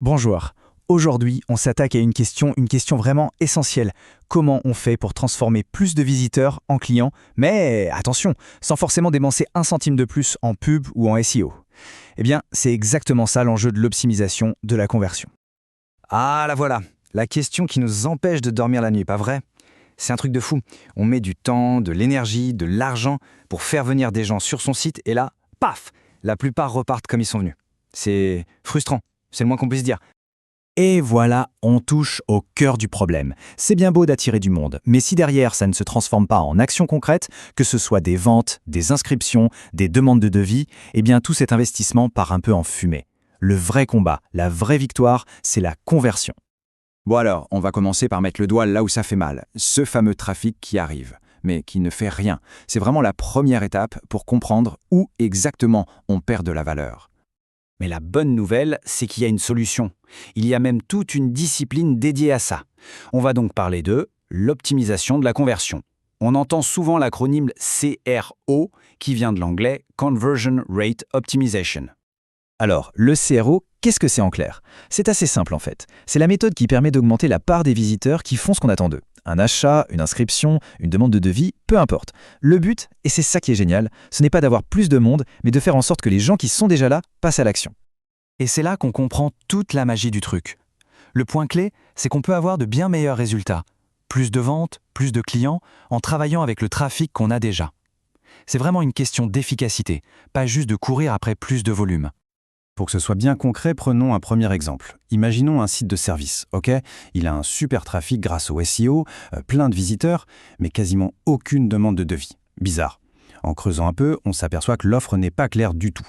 Bonjour. Aujourd'hui, on s'attaque à une question vraiment essentielle. Comment on fait pour transformer plus de visiteurs en clients, mais attention, sans forcément dépenser un centime de plus en pub ou en SEO? Eh bien, c'est exactement ça l'enjeu de l'optimisation de la conversion. Ah, la voilà. La question qui nous empêche de dormir la nuit, pas vrai? C'est un truc de fou. On met du temps, de l'énergie, de l'argent pour faire venir des gens sur son site et là, paf, la plupart repartent comme ils sont venus. C'est frustrant, c'est le moins qu'on puisse dire. Et voilà, on touche au cœur du problème. C'est bien beau d'attirer du monde, mais si derrière ça ne se transforme pas en actions concrètes, que ce soit des ventes, des inscriptions, des demandes de devis, eh bien tout cet investissement part un peu en fumée. Le vrai combat, la vraie victoire, c'est la conversion. Bon alors, on va commencer par mettre le doigt là où ça fait mal, ce fameux trafic qui arrive, mais qui ne fait rien. C'est vraiment la première étape pour comprendre où exactement on perd de la valeur. Mais la bonne nouvelle, c'est qu'il y a une solution. Il y a même toute une discipline dédiée à ça. On va donc parler de l'optimisation de la conversion. On entend souvent l'acronyme CRO qui vient de l'anglais Conversion Rate Optimization. Alors, le CRO, qu'est-ce que c'est en clair? C'est assez simple en fait. C'est la méthode qui permet d'augmenter la part des visiteurs qui font ce qu'on attend d'eux. Un achat, une inscription, une demande de devis, peu importe. Le but, et c'est ça qui est génial, ce n'est pas d'avoir plus de monde, mais de faire en sorte que les gens qui sont déjà là passent à l'action. Et c'est là qu'on comprend toute la magie du truc. Le point clé, c'est qu'on peut avoir de bien meilleurs résultats. Plus de ventes, plus de clients, en travaillant avec le trafic qu'on a déjà. C'est vraiment une question d'efficacité, pas juste de courir après plus de volume. Pour que ce soit bien concret, prenons un premier exemple. Imaginons un site de service, ok? Il a un super trafic grâce au SEO, plein de visiteurs, mais quasiment aucune demande de devis. Bizarre. En creusant un peu, on s'aperçoit que l'offre n'est pas claire du tout.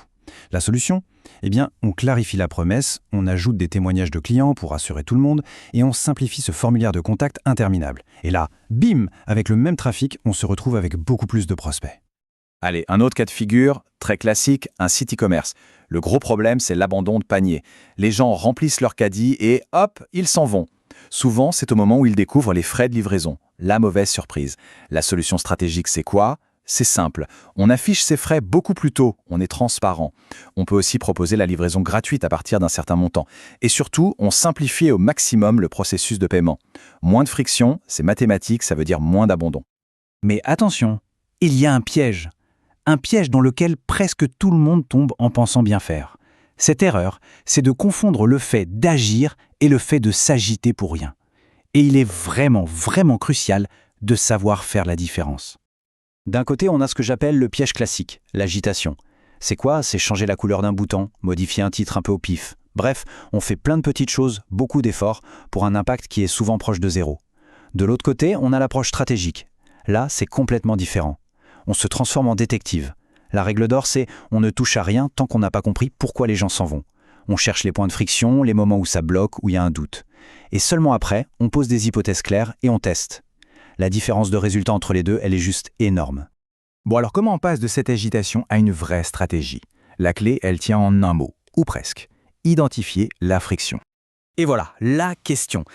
La solution? Eh bien, on clarifie la promesse, on ajoute des témoignages de clients pour rassurer tout le monde, et on simplifie ce formulaire de contact interminable. Et là, bim! Avec le même trafic, on se retrouve avec beaucoup plus de prospects. Allez, un autre cas de figure, très classique, un site e-commerce. Le gros problème, c'est l'abandon de panier. Les gens remplissent leur caddie et hop, ils s'en vont. Souvent, c'est au moment où ils découvrent les frais de livraison. La mauvaise surprise. La solution stratégique, c'est quoi? C'est simple. On affiche ces frais beaucoup plus tôt, on est transparent. On peut aussi proposer la livraison gratuite à partir d'un certain montant. Et surtout, on simplifie au maximum le processus de paiement. Moins de friction, c'est mathématique, ça veut dire moins d'abandon. Mais attention, il y a un piège. Un piège dans lequel presque tout le monde tombe en pensant bien faire. Cette erreur, c'est de confondre le fait d'agir et le fait de s'agiter pour rien. Et il est vraiment, vraiment crucial de savoir faire la différence. D'un côté, on a ce que j'appelle le piège classique, l'agitation. C'est quoi? C'est changer la couleur d'un bouton, modifier un titre un peu au pif. Bref, on fait plein de petites choses, beaucoup d'efforts, pour un impact qui est souvent proche de zéro. De l'autre côté, on a l'approche stratégique. Là, c'est complètement différent. On se transforme en détective. La règle d'or, c'est on ne touche à rien tant qu'on n'a pas compris pourquoi les gens s'en vont. On cherche les points de friction, les moments où ça bloque, où il y a un doute. Et seulement après, on pose des hypothèses claires et on teste. La différence de résultat entre les deux, elle est juste énorme. Bon alors comment on passe de cette agitation à une vraie stratégie? La clé, elle tient en un mot, ou presque. Identifier la friction. Et voilà, la question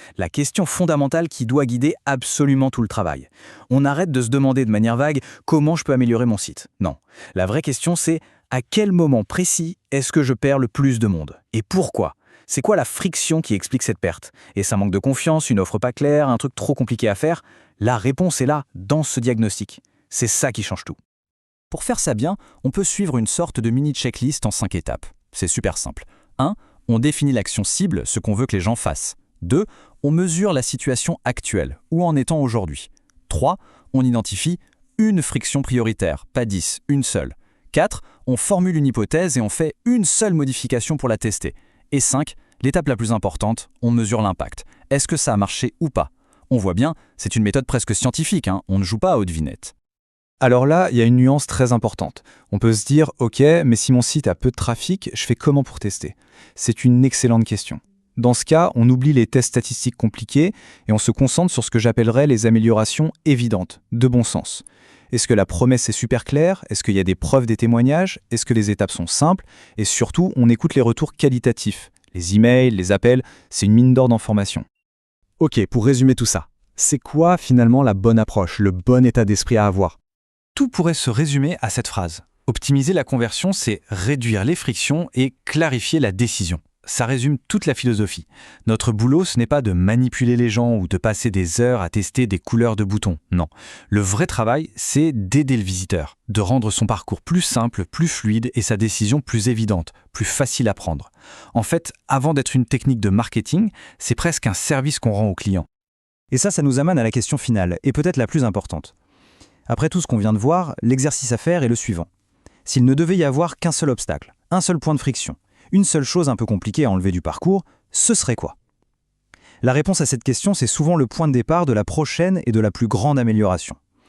fondamentale qui doit guider absolument tout le travail. On arrête de se demander de manière vague comment je peux améliorer mon site. Non, la vraie question c'est à quel moment précis est-ce que je perds le plus de monde? Et pourquoi? C'est quoi la friction qui explique cette perte? Est-ce un manque de confiance, une offre pas claire, un truc trop compliqué à faire? La réponse est là, dans ce diagnostic. C'est ça qui change tout. Pour faire ça bien, on peut suivre une sorte de mini-checklist en 5 étapes. C'est super simple. 1. On définit l'action cible, ce qu'on veut que les gens fassent. 2. On mesure la situation actuelle, où en est-on aujourd'hui. 3. On identifie une friction prioritaire, pas 10, une seule. 4. On formule une hypothèse et on fait une seule modification pour la tester. Et 5. L'étape la plus importante, on mesure l'impact. Est-ce que ça a marché ou pas? On voit bien, c'est une méthode presque scientifique, on ne joue pas aux devinettes. Alors là, il y a une nuance très importante. On peut se dire, ok, mais si mon site a peu de trafic, je fais comment pour tester? C'est une excellente question. Dans ce cas, on oublie les tests statistiques compliqués et on se concentre sur ce que j'appellerais les améliorations évidentes, de bon sens. Est-ce que la promesse est super claire? Est-ce qu'il y a des preuves des témoignages? Est-ce que les étapes sont simples? Et surtout, on écoute les retours qualitatifs. Les emails, les appels, c'est une mine d'or d'informations. Ok, pour résumer tout ça, c'est quoi finalement la bonne approche, le bon état d'esprit à avoir? Tout pourrait se résumer à cette phrase. Optimiser la conversion, c'est réduire les frictions et clarifier la décision. ça résume toute la philosophie. Notre boulot, ce n'est pas de manipuler les gens ou de passer des heures à tester des couleurs de boutons. Non. Le vrai travail, c'est d'aider le visiteur, de rendre son parcours plus simple, plus fluide et sa décision plus évidente, plus facile à prendre. En fait, avant d'être une technique de marketing, c'est presque un service qu'on rend aux clients. Et ça nous amène à la question finale, et peut-être la plus importante. Après tout ce qu'on vient de voir, l'exercice à faire est le suivant. S'il ne devait y avoir qu'un seul obstacle, un seul point de friction, une seule chose un peu compliquée à enlever du parcours, ce serait quoi? La réponse à cette question, c'est souvent le point de départ de la prochaine et de la plus grande amélioration.